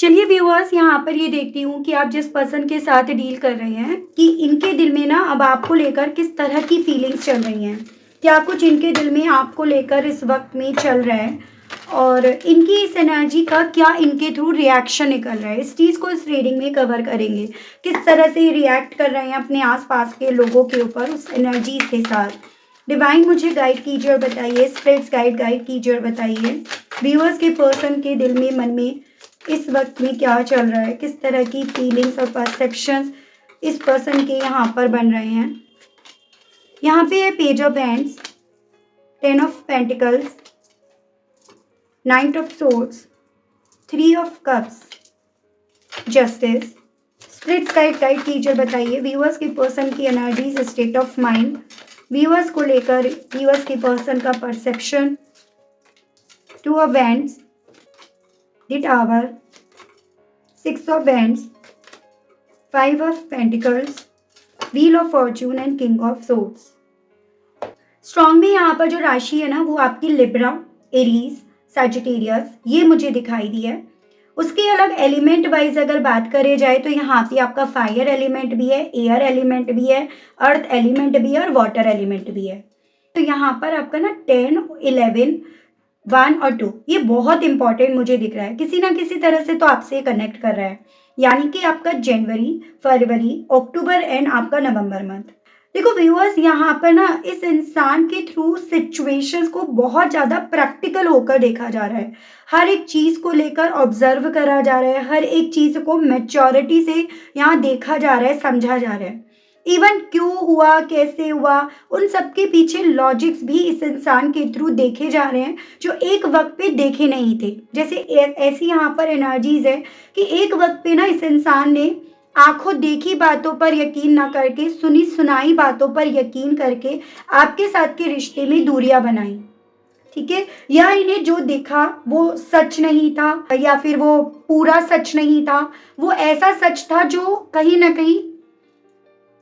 चलिए व्यूअर्स, यहाँ पर ये देखती हूँ कि आप जिस पर्सन के साथ डील कर रहे हैं कि इनके दिल में ना अब आपको लेकर किस तरह की फीलिंग्स चल रही हैं। क्या कुछ इनके दिल में आपको लेकर इस वक्त में चल रहा है और इनकी इस एनर्जी का क्या इनके थ्रू रिएक्शन निकल रहा है, इस चीज़ को इस रीडिंग में कवर करेंगे। किस तरह से रिएक्ट कर रहे हैं अपने आसपास के लोगों के ऊपर उस एनर्जी के साथ। डिवाइन मुझे गाइड कीजिए और बताइए, स्पिरिट्स गाइड कीजिए और बताइए व्यूअर्स के पर्सन के दिल में, मन में इस वक्त में क्या चल रहा है, किस तरह की फीलिंग्स और परसेप्शंस इस पर्सन के यहाँ पर बन रहे हैं। यहाँ पे है page of hands, 10 of pentacles, 9 of swords, 3 of cups, justice. Spirits guide कीजिए, बताइए व्यूअर्स के पर्सन की energies, state of mind, viewers को लेकर व्यूअर्स के पर्सन का perception. 2 of hands, the tower, 6 of wands, 5 of pentacles, wheel of fortune and king of swords। Strong में यहाँ पर जो राशि है ना वो आपकी लिब्रा, एरीज, सैजिटेरियस ये मुझे दिखाई दी है। उसके अलग एलिमेंट वाइज अगर बात करे जाए तो यहाँ पे आपका फायर एलिमेंट भी है, एयर एलिमेंट भी है, अर्थ एलिमेंट भी है और वाटर एलिमेंट भी है। तो यहाँ पर आपका ना 10, 11, 1 और 2 ये बहुत इंपॉर्टेंट मुझे दिख रहा है। किसी ना किसी तरह से तो आपसे कनेक्ट कर रहा है, यानी कि आपका जनवरी, फरवरी, अक्टूबर एंड आपका नवंबर मंथ। देखो व्यूअर्स, यहाँ पर ना इस इंसान के थ्रू सिचुएशंस को बहुत ज़्यादा प्रैक्टिकल होकर देखा जा रहा है। हर एक चीज़ को लेकर ऑब्जर्व करा जा रहा है, हर एक चीज़ को मैच्योरिटी से यहाँ देखा जा रहा है, समझा जा रहा है। इवन क्यों हुआ, कैसे हुआ, उन सब के पीछे लॉजिक्स भी इस इंसान के थ्रू देखे जा रहे हैं जो एक वक्त पे देखे नहीं थे। जैसे ऐसी यहाँ पर एनर्जीज है कि एक वक्त पे ना इस इंसान ने आंखों देखी बातों पर यकीन ना करके, सुनी सुनाई बातों पर यकीन करके आपके साथ के रिश्ते में दूरियां बनाई, ठीक है। या इन्हें जो दिखा वो सच नहीं था, या फिर वो पूरा सच नहीं था, वो ऐसा सच था जो कहीं ना कहीं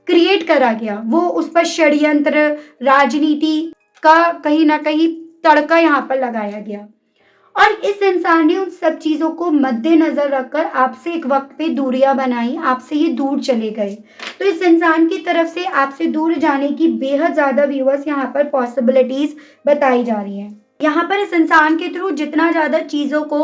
क्रिएट करा गया। वो उस पर षड्यंत्र, राजनीति का कहीं ना कहीं तड़का यहाँ पर लगाया गया और इस इंसान ने उन सब चीजों को मद्देनजर रखकर आपसे एक वक्त पे दूरियां बनाई, आपसे ये दूर चले गए। तो इस इंसान की तरफ से आपसे दूर जाने की बेहद ज्यादा व्यूअर्स यहाँ पर पॉसिबिलिटीज बताई जा रही हैं। यहाँ पर इस इंसान के थ्रू जितना ज्यादा चीजों को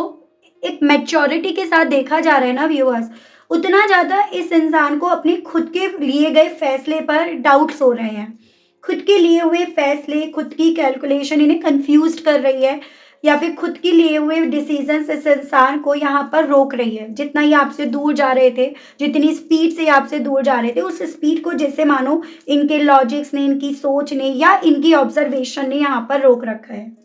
एक मैच्योरिटी के साथ देखा जा रहा है ना व्यूअर्स, उतना ज़्यादा इस इंसान को अपने खुद के लिए गए फैसले पर डाउट्स हो रहे हैं। खुद के लिए हुए फैसले, खुद की कैलकुलेशन इन्हें कंफ्यूज कर रही है, या फिर खुद के लिए हुए डिसीजंस इस इंसान को यहाँ पर रोक रही है। जितना ही आपसे दूर जा रहे थे, जितनी स्पीड से आपसे दूर जा रहे थे, उस स्पीड को जैसे मानो इनके लॉजिक्स ने, इनकी सोच ने या इनकी ऑब्जर्वेशन ने यहाँ पर रोक रखा है।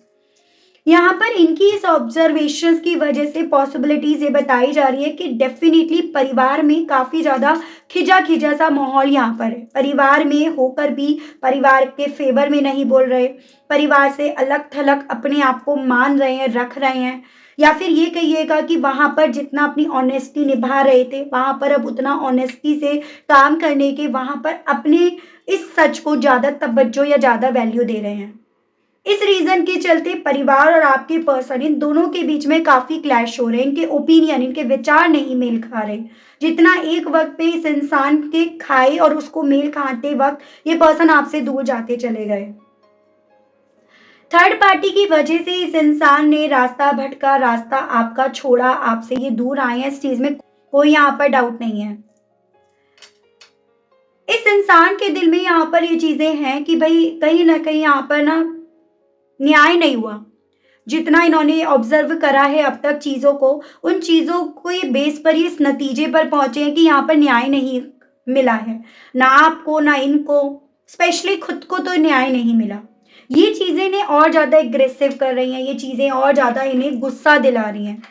यहाँ पर इनकी इस ऑब्जर्वेशंस की वजह से पॉसिबिलिटीज ये बताई जा रही है कि डेफिनेटली परिवार में काफ़ी ज़्यादा खिजा खिजा सा माहौल यहाँ पर है। परिवार में होकर भी परिवार के फेवर में नहीं बोल रहे, परिवार से अलग थलग अपने आप को मान रहे हैं, रख रहे हैं, या फिर ये कहिएगा कि वहाँ पर जितना अपनी ऑनेस्टी निभा रहे थे वहाँ पर अब उतना ऑनेस्टी से काम करने के वहाँ पर अपने इस सच को ज़्यादा तवज्जो या ज़्यादा वैल्यू दे रहे हैं। इस रीजन के चलते परिवार और आपके पर्सन, इन दोनों के बीच में काफी क्लैश हो रहे हैं। इनके ओपिनियन, इनके विचार नहीं मेल खा रहे। जितना एक वक्त पे इस इंसान के खाए और उसको मेल खाते वक्त ये पर्सन आपसे दूर जाते चले गए। थर्ड पार्टी की वजह से इस इंसान ने रास्ता भटका, रास्ता आपका छोड़ा, आपसे ये दूर आए हैं, इस चीज में कोई यहाँ पर डाउट नहीं है। इस इंसान के दिल में यहाँ पर ये चीजें हैं कि भाई कहीं ना कहीं यहाँ पर ना न्याय नहीं हुआ। जितना इन्होंने ऑब्जर्व करा है अब तक चीज़ों को, उन चीज़ों को ये बेस पर ये इस नतीजे पर पहुंचे हैं कि यहाँ पर न्याय नहीं मिला है, ना आपको ना इनको, स्पेशली खुद को तो न्याय नहीं मिला। ये चीज़ें इन्हें और ज़्यादा एग्रेसिव कर रही हैं, ये चीज़ें और ज़्यादा इन्हें गुस्सा दिला रही हैं।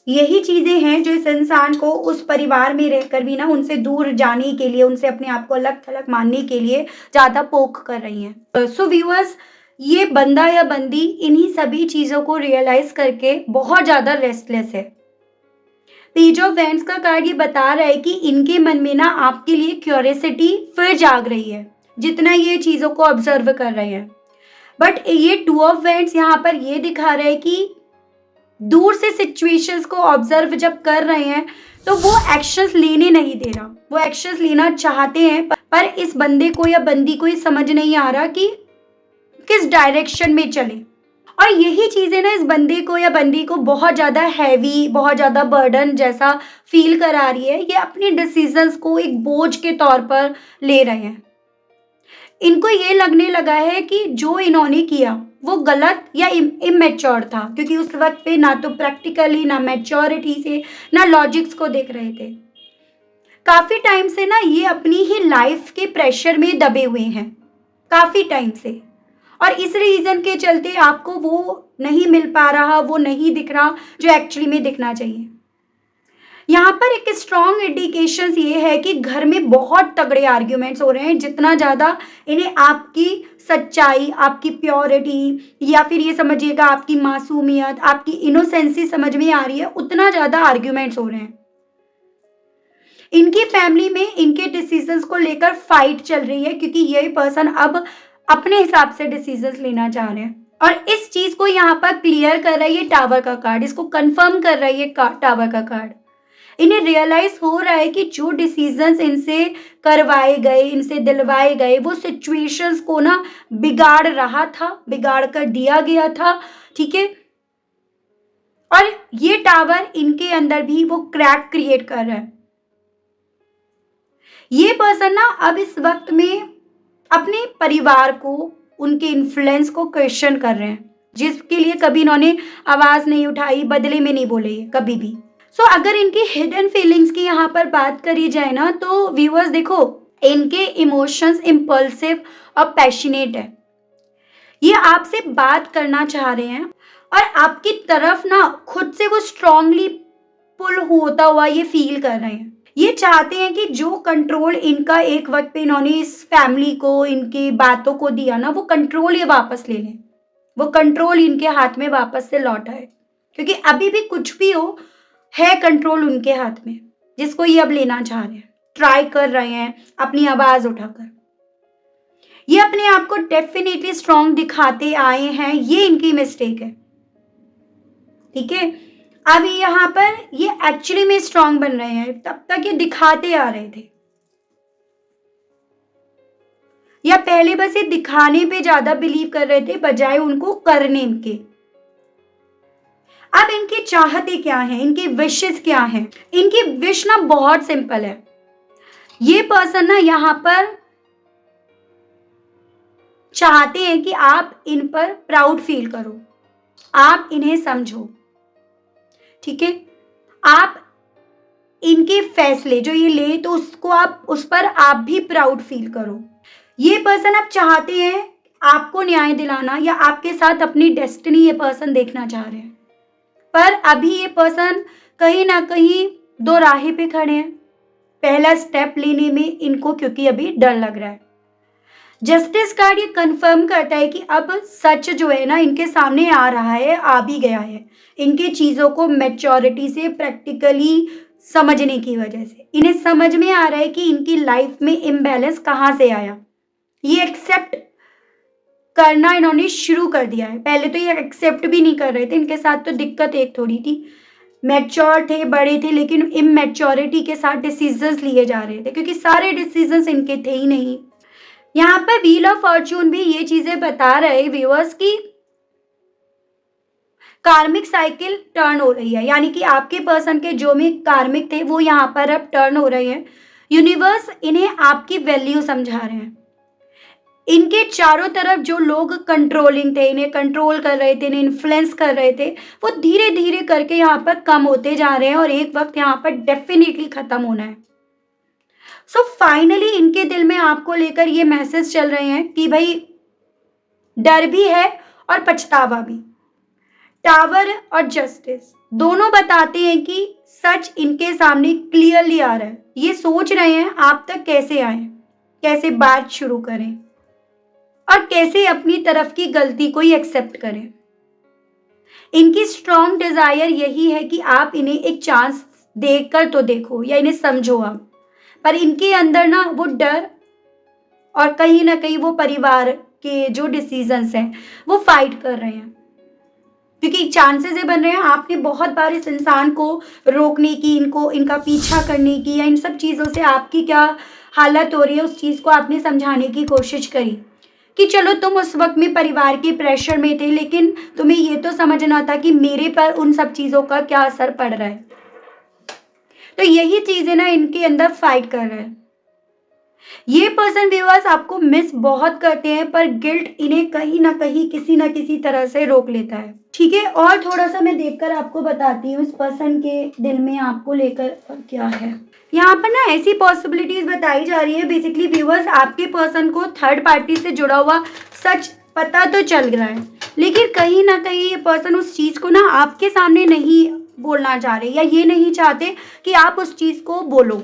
यही चीज़ें हैं जो इस इंसान को उस परिवार में रहकर भी ना उनसे दूर जाने के लिए, उनसे अपने आप को अलग थलग मानने के लिए ज़्यादा पोक कर रही हैं। सो व्यूअर्स, ये बंदा या बंदी इन्हीं सभी चीजों को रियलाइज करके बहुत ज्यादा रेस्टलेस है। पेज ऑफ वैंड्स का कार्ड ये बता रहा है कि इनके मन में ना आपके लिए क्यूरियोसिटी फिर जाग रही है, जितना ये चीजों को ऑब्जर्व कर रहे हैं। बट ये 2 ऑफ वैंड्स यहाँ पर ये दिखा रहा है कि दूर से सिचुएशंस को ऑब्जर्व जब कर रहे हैं तो वो एक्शंस लेने नहीं दे रहा, वो एक्शंस लेना चाहते हैं पर इस बंदे को या बंदी को ये समझ नहीं आ रहा कि किस डायरेक्शन में चले। और यही चीजें ना इस बंदे को या बंदी को बहुत ज्यादा हैवी, बहुत ज्यादा बर्डन जैसा फील करा रही है। ये अपने डिसीजंस को एक बोझ के तौर पर ले रहे हैं। इनको ये लगने लगा है कि जो इन्होंने किया वो गलत या इमेच्योर था, क्योंकि उस वक्त पे ना तो प्रैक्टिकली, ना मैच्योरिटी से, ना लॉजिक्स को देख रहे थे। काफी टाइम से ना ये अपनी ही लाइफ के प्रेशर में दबे हुए हैं, काफी टाइम से, और इस रीजन के चलते आपको वो नहीं मिल पा रहा, वो नहीं दिख रहा जो एक्चुअली में दिखना चाहिए। यहाँ पर एक स्ट्रॉन्ग इंडिकेशन ये है कि घर में बहुत तगड़े आर्ग्यूमेंट्स हो रहे हैं। जितना ज़्यादा इन्हें आपकी सच्चाई, आपकी प्योरिटी, या फिर ये समझिएगा आपकी मासूमियत, आपकी इनोसेंसी समझ में आ रही है, उतना ज़्यादा आर्ग्यूमेंट्स हो रहे हैं। इनकी फैमिली में इनके डिसीजंस को लेकर फाइट चल रही है, क्योंकि ये पर्सन अब अपने हिसाब से डिसीजंस लेना चाह रहे हैं। और इस चीज को यहाँ पर क्लियर कर रहा है ये टावर का कार्ड, इसको कंफर्म कर रहा है ये टावर का कार्ड। इन्हें रियलाइज हो रहा है कि जो डिसीजंस इनसे करवाए गए, इनसे दिलवाए गए, वो सिचुएशंस को ना बिगाड़ रहा था, बिगाड़ कर दिया गया था, ठीक है। और ये टावर इनके अंदर भी वो क्रैक क्रिएट कर रहा है। ये पर्सन ना अब इस वक्त में अपने परिवार को, उनके इन्फ्लुएंस को क्वेश्चन कर रहे हैं, जिसके लिए कभी इन्होंने आवाज नहीं उठाई, बदले में नहीं बोले कभी भी। अगर इनकी हिडन फीलिंग्स की यहाँ पर बात करी जाए ना, तो व्यूअर्स देखो, इनके इमोशंस इम्पल्सिव और पैशनेट है। ये आपसे बात करना चाह रहे हैं और आपकी तरफ ना खुद से वो स्ट्रांगली पुल होता हुआ ये फील कर रहे हैं। ये चाहते हैं कि जो कंट्रोल इनका एक वक्त पे इन्होंने इस फैमिली को, इनकी बातों को दिया ना, वो कंट्रोल ये वापस ले लें, वो कंट्रोल इनके हाथ में वापस से लौट आए। क्योंकि अभी भी कुछ भी हो, है कंट्रोल उनके हाथ में, जिसको ये अब लेना चाह रहे हैं, ट्राई कर रहे हैं अपनी आवाज उठाकर। ये अपने आप को डेफिनेटली स्ट्रांग दिखाते आए हैं, ये इनकी मिस्टेक है, ठीक है। अब यहाँ पर ये एक्चुअली में स्ट्रांग बन रहे हैं, तब तक ये दिखाते आ रहे थे, या पहले बस ये दिखाने पे ज्यादा बिलीव कर रहे थे बजाय उनको करने के। अब इनकी चाहते क्या है, इनकी विशेस क्या है? इनकी विश ना बहुत सिंपल है। ये पर्सन ना यहाँ पर चाहते हैं कि आप इन पर प्राउड फील करो, आप इन्हें समझो, ठीक है। आप इनके फैसले जो ये ले, तो उसको आप, उस पर आप भी प्राउड फील करो। ये पर्सन आप चाहते हैं आपको न्याय दिलाना, या आपके साथ अपनी डेस्टिनी ये पर्सन देखना चाह रहे हैं। पर अभी ये पर्सन कहीं ना कहीं दो राहे पे खड़े हैं, पहला स्टेप लेने में इनको, क्योंकि अभी डर लग रहा है। जस्टिस कार्ड ये कंफर्म करता है कि अब सच जो है ना इनके सामने आ रहा है, आ भी गया है। इनके चीजों को मैच्योरिटी से, प्रैक्टिकली समझने की वजह से इन्हें समझ में आ रहा है कि इनकी लाइफ में इम्बैलेंस कहाँ से आया। ये एक्सेप्ट करना इन्होंने शुरू कर दिया है। पहले तो ये एक्सेप्ट भी नहीं कर रहे थे, इनके साथ तो दिक्कत एक थोड़ी थी, मैच्योर थे, बड़े थे, लेकिन इमेच्योरिटी के साथ डिसीजंस लिए जा रहे थे, क्योंकि सारे डिसीजंस इनके थे ही नहीं। यहाँ पर व्हील ऑफ फॉर्च्यून भी ये चीजें बता रहे व्यूअर्स की कार्मिक साइकिल टर्न हो रही है, यानी कि आपके पर्सन के जो भी कार्मिक थे वो यहाँ पर अब टर्न हो रहे हैं। यूनिवर्स इन्हें आपकी वैल्यू समझा रहे हैं। इनके चारों तरफ जो लोग कंट्रोलिंग थे, इन्हें कंट्रोल कर रहे थे, इन्हें इन्फ्लुएंस कर रहे थे, वो धीरे धीरे करके यहाँ पर कम होते जा रहे हैं और एक वक्त यहाँ पर डेफिनेटली खत्म होना है। फाइनली इनके दिल में आपको लेकर ये मैसेज चल रहे हैं कि भाई डर भी है और पछतावा भी। टावर और जस्टिस दोनों बताते हैं कि सच इनके सामने क्लियरली आ रहा है। ये सोच रहे हैं आप तक कैसे आए, कैसे बात शुरू करें और कैसे अपनी तरफ की गलती को ही एक्सेप्ट करें। इनकी स्ट्रॉन्ग डिजायर यही है कि आप इन्हें एक चांस देकर तो देखो, या इन्हें समझो आप। पर इनके अंदर ना वो डर और कहीं ना कहीं वो परिवार के जो डिसीजंस हैं वो फाइट कर रहे हैं। क्योंकि चांसेस ये बन रहे हैं आपने बहुत बार इस इंसान को रोकने की, इनको इनका पीछा करने की या इन सब चीज़ों से आपकी क्या हालत हो रही है उस चीज़ को आपने समझाने की कोशिश करी कि चलो तुम उस वक्त में परिवार के प्रेशर में थे, लेकिन तुम्हें ये तो समझना था कि मेरे पर उन सब चीज़ों का क्या असर पड़ रहा है। तो यही चीज़ें ना इनके अंदर फाइट कर रहे हैं। ये पर्सन व्यूअर्स आपको मिस बहुत करते हैं, पर गिल्ट इन्हें कहीं ना कहीं किसी ना किसी तरह से रोक लेता है। ठीक है, और थोड़ा सा मैं देखकर आपको बताती हूँ इस पर्सन के दिल में आपको लेकर क्या है। यहाँ पर ना ऐसी पॉसिबिलिटीज बताई जा रही है। बेसिकली व्यूअर्स आपके पर्सन को थर्ड पार्टी से जुड़ा हुआ सच पता तो चल रहा है, लेकिन कहीं ना कहीं ये पर्सन उस चीज़ को ना आपके सामने नहीं बोलना चाह रहे या ये नहीं चाहते कि आप उस चीज़ को बोलो।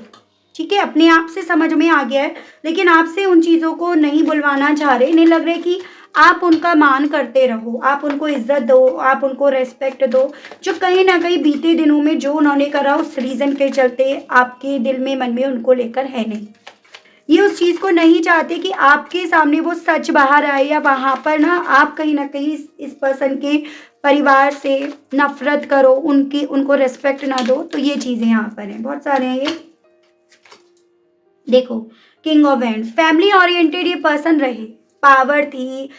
ठीक है, अपने आप से समझ में आ गया है, लेकिन आपसे उन चीज़ों को नहीं बुलवाना चाह रहे। इन्हें लग रहा है कि आप उनका मान करते रहो, आप उनको इज्जत दो, आप उनको रेस्पेक्ट दो, जो कहीं ना कहीं बीते दिनों में जो उन्होंने करा उस रीज़न के चलते आपके दिल में मन में उनको लेकर है नहीं। ये उस चीज़ को नहीं चाहते कि आपके सामने वो सच बाहर आए, या वहाँ पर ना आप कहीं ना कहीं इस पर्सन के परिवार से नफरत करो, उनको रेस्पेक्ट ना दो। तो ये चीज़ें यहाँ पर हैं, बहुत सारे हैं ये। देखो, king of ends, family oriented ये पर्सन रहे, पावर थी,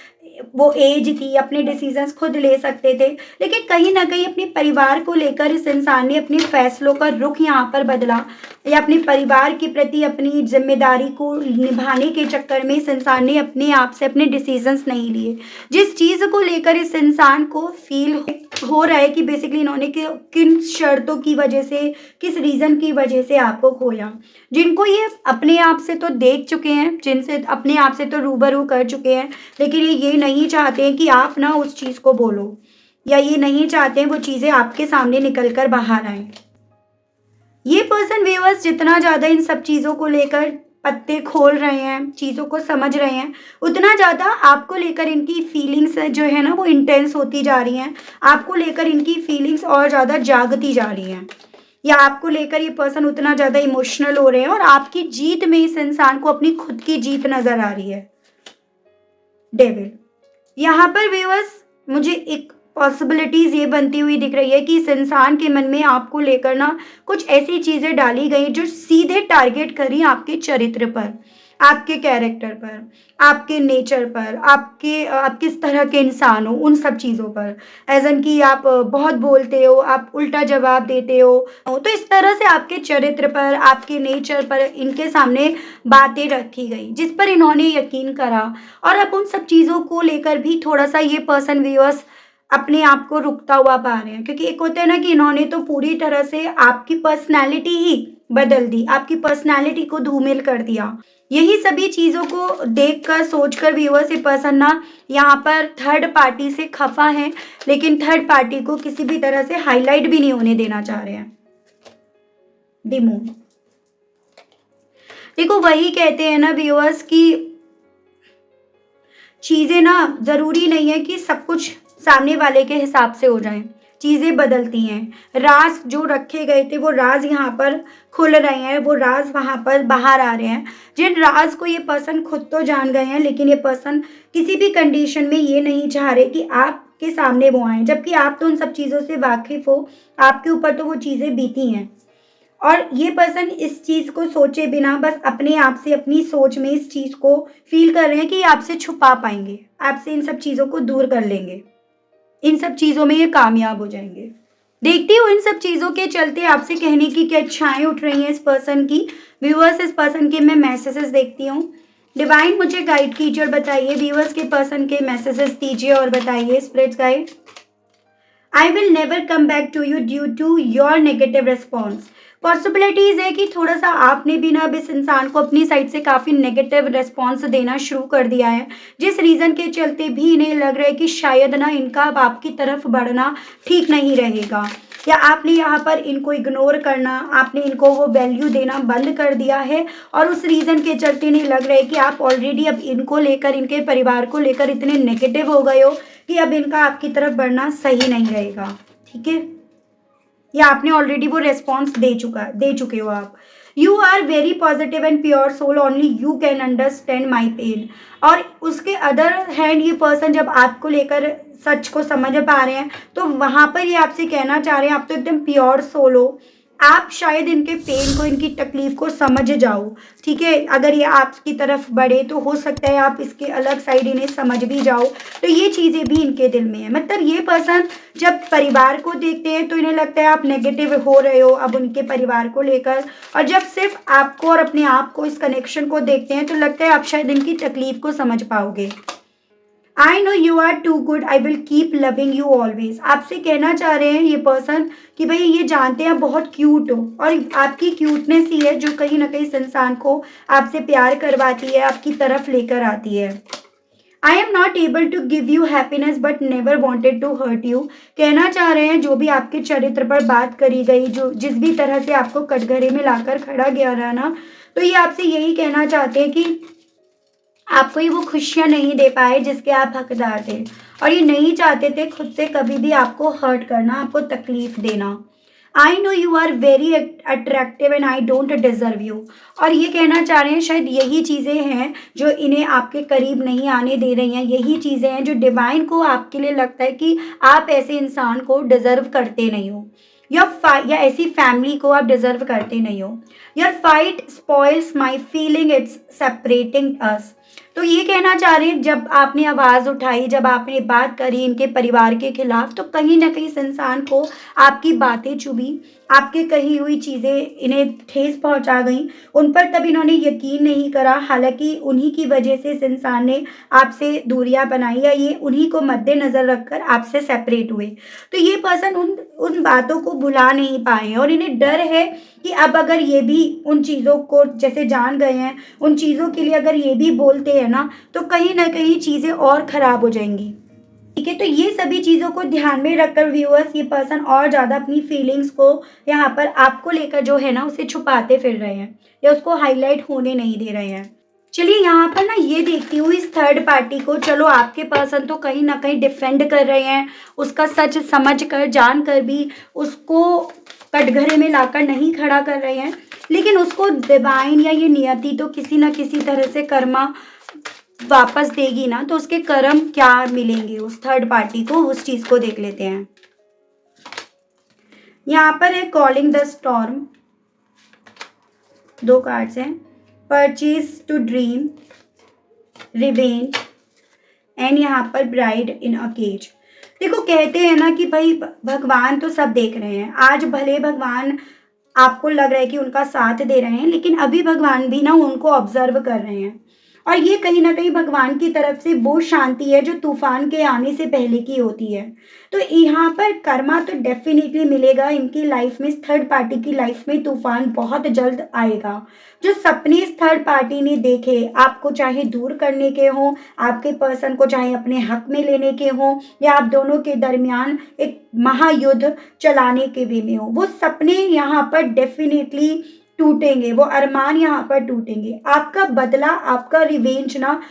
वो एज थी, अपने डिसीजंस खुद ले सकते थे, लेकिन कहीं ना कहीं अपने परिवार को लेकर इस इंसान ने अपने फैसलों का रुख यहाँ पर बदला, या अपने परिवार के प्रति अपनी जिम्मेदारी को निभाने के चक्कर में इस इंसान ने अपने आप से अपने डिसीजंस नहीं लिए। जिस चीज़ को लेकर इस इंसान को फील हो रहा है कि बेसिकली इन्होंने किन शर्तों की वजह से, किस रीज़न की वजह से आपको खोया, जिनको ये अपने आप से तो देख चुके हैं, जिनसे अपने आप से तो रूबरू कर चुके हैं, लेकिन ये नहीं चाहते हैं कि आप ना उस चीज़ को बोलो, या ये नहीं चाहते हैं वो चीज़ें आपके सामने निकल कर बाहर आए। ये पर्सन व्यूअर्स जितना ज़्यादा इन सब चीज़ों को लेकर पत्ते खोल रहे हैं, चीज़ों को समझ रहे हैं, उतना ज़्यादा आपको लेकर इनकी फीलिंग्स जो है ना वो इंटेंस होती जा रही हैं। आपको लेकर इनकी फीलिंग्स और ज़्यादा जागती जा रही हैं, या आपको लेकर ये पर्सन उतना ज़्यादा इमोशनल हो रहे हैं, और आपकी जीत में इस इंसान को अपनी खुद की जीत नज़र आ रही है। डेविल, यहाँ पर व्यूअर्स मुझे एक पॉसिबिलिटीज ये बनती हुई दिख रही है कि इस इंसान के मन में आपको लेकर ना कुछ ऐसी चीजें डाली गई जो सीधे टारगेट करी आपके चरित्र पर, आपके कैरेक्टर पर, आपके नेचर पर, आप किस तरह के इंसान हो, उन सब चीज़ों पर। एज एन कि आप बहुत बोलते हो, आप उल्टा जवाब देते हो, तो इस तरह से आपके चरित्र पर, आपके नेचर पर इनके सामने बातें रखी गई जिस पर इन्होंने यकीन करा, और अब उन सब चीज़ों को लेकर भी थोड़ा सा ये पर्सन व्यूअर्स अपने आप को रुकता हुआ पा रहे हैं। क्योंकि एक होता है ना कि इन्होंने तो पूरी तरह से आपकी पर्सनैलिटी ही बदल दी, आपकी पर्सनैलिटी को धूमिल कर दिया। यही सभी चीज़ों को देखकर सोचकर व्यूअर्स ये पर्सन ना यहाँ पर थर्ड पार्टी से खफा है, लेकिन थर्ड पार्टी को किसी भी तरह से हाईलाइट भी नहीं होने देना चाह रहे हैं। द मून, देखो वही कहते हैं ना व्यूअर्स कि चीज़ें ना ज़रूरी नहीं है कि सब कुछ सामने वाले के हिसाब से हो जाए, चीज़ें बदलती हैं। राज जो रखे गए थे वो राज यहाँ पर खुल रहे हैं, वो राज वहाँ पर बाहर आ रहे हैं, जिन राज को ये पर्सन खुद तो जान गए हैं, लेकिन ये पर्सन किसी भी कंडीशन में ये नहीं चाह रहे कि आपके सामने वो आए, जबकि आप तो उन सब चीज़ों से वाकिफ हो, आपके ऊपर तो वो चीज़ें बीती हैं। और ये पर्सन इस चीज़ को सोचे बिना बस अपने आप से, अपनी सोच में इस चीज़ को फील कर रहे हैं कि आपसे छुपा पाएंगे, आपसे इन सब चीज़ों को दूर कर लेंगे, इन सब चीज़ों में ये कामयाब हो जाएंगे। देखती हूँ इन सब चीज़ों के चलते आपसे कहने की क्या इच्छाएं उठ रही हैं इस पर्सन की। व्यूअर्स इस पर्सन के मैं मैसेजेस देखती हूँ। डिवाइन मुझे गाइड कीजिए और बताइए, व्यूअर्स के पर्सन के मैसेजेस दीजिए और बताइए spirit guide. I will never come back to you due to your negative response. Possibilities है कि थोड़ा सा आपने भी ना अब इस इंसान को अपनी साइड से काफ़ी नेगेटिव रिस्पॉन्स देना शुरू कर दिया है, जिस रीज़न के चलते भी इन्हें लग रहा है कि शायद ना इनका अब आपकी तरफ बढ़ना ठीक नहीं रहेगा, या आपने यहाँ पर इनको इग्नोर करना, आपने इनको वो वैल्यू देना बंद कर दिया है, और उस रीज़न के चलते इन्हें लग रहा है कि आप ऑलरेडी अब इनको लेकर, इनके परिवार को लेकर इतने नेगेटिव हो गए हो कि अब इनका आपकी तरफ बढ़ना सही नहीं रहेगा। ठीक है, या आपने ऑलरेडी वो रेस्पॉन्स दे चुके हो आप। You are very positive and pure soul, only you can understand my pain. और उसके अदर हैंड ये पर्सन जब आपको लेकर सच को समझ पा रहे हैं, तो वहाँ पर ये आपसे कहना चाह रहे हैं आप तो एकदम प्योर सोल हो। आप शायद इनके पेन को, इनकी तकलीफ को समझ जाओ, ठीक है? अगर ये आपकी तरफ बढ़े तो हो सकता है आप इसके अलग साइड इन्हें समझ भी जाओ। तो ये चीज़ें भी इनके दिल में है। मतलब ये पर्सन जब परिवार को देखते हैं तो इन्हें लगता है आप नेगेटिव हो रहे हो अब उनके परिवार को लेकर, और जब सिर्फ आपको और अपने आप को, इस कनेक्शन को देखते हैं तो लगता है आप शायद इनकी तकलीफ को समझ पाओगे। I know you are too good, I will keep loving you always. आपसे कहना चाह रहे हैं ये पर्सन कि भाई ये जानते हैं आप बहुत क्यूट हो, और आपकी क्यूटनेस ही है जो कहीं ना कहीं इस इंसान को आपसे प्यार करवाती है, आपकी तरफ लेकर आती है। I am not able to give you happiness but never wanted to hurt you. कहना चाह रहे हैं जो भी आपके चरित्र पर बात करी गई, जो जिस भी तरह से आपको कटघरे में लाकर खड़ा किया रहा ना, तो ये आपसे यही कहना चाहते हैं कि आपको ये वो खुशियाँ नहीं दे पाए जिसके आप हकदार थे, और ये नहीं चाहते थे खुद से कभी भी आपको हर्ट करना, आपको तकलीफ देना। I know you are very attractive and I don't deserve you. और ये कहना चाह रहे हैं शायद यही चीज़ें हैं जो इन्हें आपके करीब नहीं आने दे रही हैं, यही चीज़ें हैं जो डिवाइन को आपके लिए लगता है कि आप ऐसे इंसान को डिजर्व करते नहीं हो, या ऐसी फैमिली को आप डिजर्व करते नहीं हो। Your fight spoils my feeling, it's separating us. तो ये कहना चाह रहे हैं जब आपने आवाज़ उठाई, जब आपने बात करी इनके परिवार के खिलाफ, तो कहीं ना कहीं इस इंसान को आपकी बातें चुभी, आपके कही हुई चीज़ें इन्हें ठेस पहुंचा गई, उन पर तब इन्होंने यकीन नहीं करा। हालांकि उन्हीं की वजह से इस इंसान ने आपसे दूरियां बनाई, या ये उन्हीं को मद्देनज़र रखकर आपसे सेपरेट हुए। तो ये पर्सन उन उन बातों को भुला नहीं पाए हैं, और इन्हें डर है कि अब अगर ये भी उन चीज़ों को जैसे जान गए हैं, उन चीज़ों के लिए अगर ये भी बोलते हैं ना, तो कहीं ना कहीं चीज़ें और ख़राब हो जाएंगी। ठीक है, तो ये सभी चीज़ों को ध्यान में रखकर व्यूअर्स ये पर्सन और ज़्यादा अपनी फीलिंग्स को यहाँ पर आपको लेकर जो है ना उसे छुपाते फिर रहे हैं, या उसको हाईलाइट होने नहीं दे रहे हैं। चलिए यहाँ पर ना ये देखती हूँ इस थर्ड पार्टी को। चलो आपके पर्सन तो कहीं ना कहीं डिफेंड कर रहे हैं, उसका सच समझ कर, जान कर भी उसको कटघरे में लाकर नहीं खड़ा कर रहे हैं, लेकिन उसको डिवाइन या ये नियति तो किसी ना किसी तरह से कर्मा वापस देगी ना, तो उसके कर्म क्या मिलेंगे उस थर्ड पार्टी को, उस चीज़ को देख लेते हैं। यहाँ पर है कॉलिंग द स्टॉर्म, 2 कार्ड्स हैं, purchase to dream, revenge, and यहाँ पर ब्राइड इन अ केज। देखो कहते हैं ना कि भाई भगवान तो सब देख रहे हैं। आज भले भगवान आपको लग रहा है कि उनका साथ दे रहे हैं, लेकिन अभी भगवान भी ना उनको ऑब्जर्व कर रहे हैं, और ये कहीं ना कहीं भगवान की तरफ से वो शांति है जो तूफान के आने से पहले की होती है। तो यहाँ पर कर्मा तो डेफिनेटली मिलेगा इनकी लाइफ में, इस थर्ड पार्टी की लाइफ में तूफान बहुत जल्द आएगा। जो सपने इस थर्ड पार्टी ने देखे, आपको चाहे दूर करने के हों, आपके पर्सन को चाहे अपने हक में लेने के हों, या आप दोनों के दरमियान एक महायुद्ध चलाने के वे में हो, वो सपने यहाँ पर डेफिनेटली टूटेंगे, वो अरमान यहाँ पर टूटेंगे। आपका बदला, आपका रिवेंज ना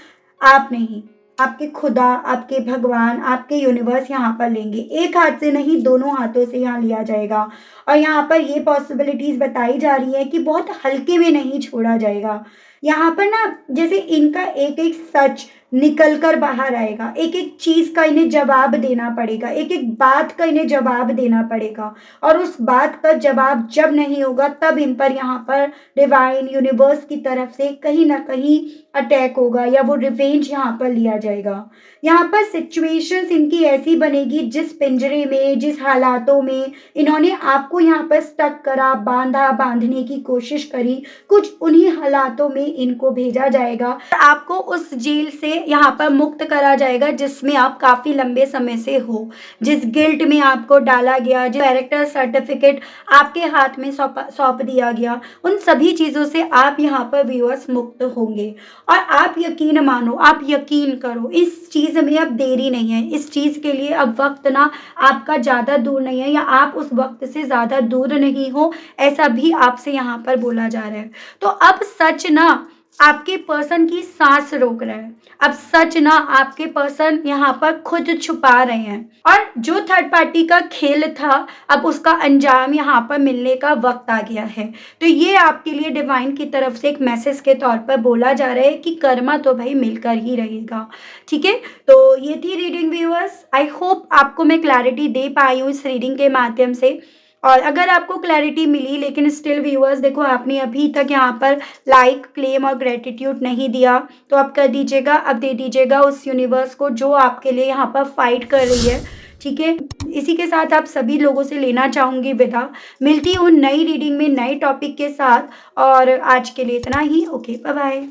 आप नहीं, आपके खुदा, आपके भगवान, आपके यूनिवर्स यहाँ पर लेंगे। एक हाथ से नहीं, दोनों हाथों से यहाँ लिया जाएगा। और यहाँ पर ये पॉसिबिलिटीज बताई जा रही है कि बहुत हल्के में नहीं छोड़ा जाएगा। यहाँ पर ना जैसे इनका एक एक सच निकल कर बाहर आएगा, एक एक चीज का इन्हें जवाब देना पड़ेगा, एक एक बात का इन्हें जवाब देना पड़ेगा, और उस बात का जवाब जब नहीं होगा तब इन पर यहाँ पर डिवाइन यूनिवर्स की तरफ से कहीं ना कहीं अटैक होगा, या वो रिवेंज यहाँ पर लिया जाएगा। यहाँ पर सिचुएशंस इनकी ऐसी बनेगी, जिस पिंजरे में, जिस हालातों में इन्होंने आपको यहाँ पर स्टक करा, बांधा, बांधने की कोशिश करी, कुछ उन्हीं हालातों में इनको भेजा जाएगा। आपको उस जेल से यहाँ पर मुक्त करा जाएगा जिसमें आप काफ़ी लंबे समय से हो, जिस गिल्ट में आपको डाला गया, जो कैरेक्टर सर्टिफिकेट आपके हाथ में सौंप दिया गया, उन सभी चीज़ों से आप यहाँ पर व्यूअर्स मुक्त होंगे। और आप यकीन मानो, आप यकीन करो, इस चीज़ में अब देरी नहीं है, इस चीज़ के लिए अब वक्त ना आपका ज़्यादा दूर नहीं है, या आप उस वक्त से ज़्यादा दूर नहीं हो, ऐसा भी आपसे यहाँ पर बोला जा रहा है। तो अब सच ना आपके पर्सन की सांस रोक रहा है। अब सच ना, आपके पर्सन यहाँ पर खुद छुपा रहे हैं, और जो थर्ड पार्टी का खेल था, अब उसका अंजाम यहाँ पर मिलने का वक्त आ गया है। तो ये आपके लिए डिवाइन की तरफ से एक मैसेज के तौर पर बोला जा रहा है कि कर्मा तो भाई मिलकर ही रहेगा। ठीक है, तो ये थी रीडिंग व्यूअर्स। आई होप आपको मैं क्लैरिटी दे पाई हूँ इस रीडिंग के माध्यम से। और अगर आपको क्लैरिटी मिली, लेकिन स्टिल व्यूअर्स देखो, आपने अभी तक यहाँ पर लाइक, क्लेम और ग्रेटिट्यूड नहीं दिया, तो आप कर दीजिएगा, अब दे दीजिएगा उस यूनिवर्स को जो आपके लिए यहाँ पर फाइट कर रही है। ठीक है, इसी के साथ आप सभी लोगों से लेना चाहूंगी विदा। मिलती हूँ नई रीडिंग में नए टॉपिक के साथ, और आज के लिए इतना ही। Okay, bye bye.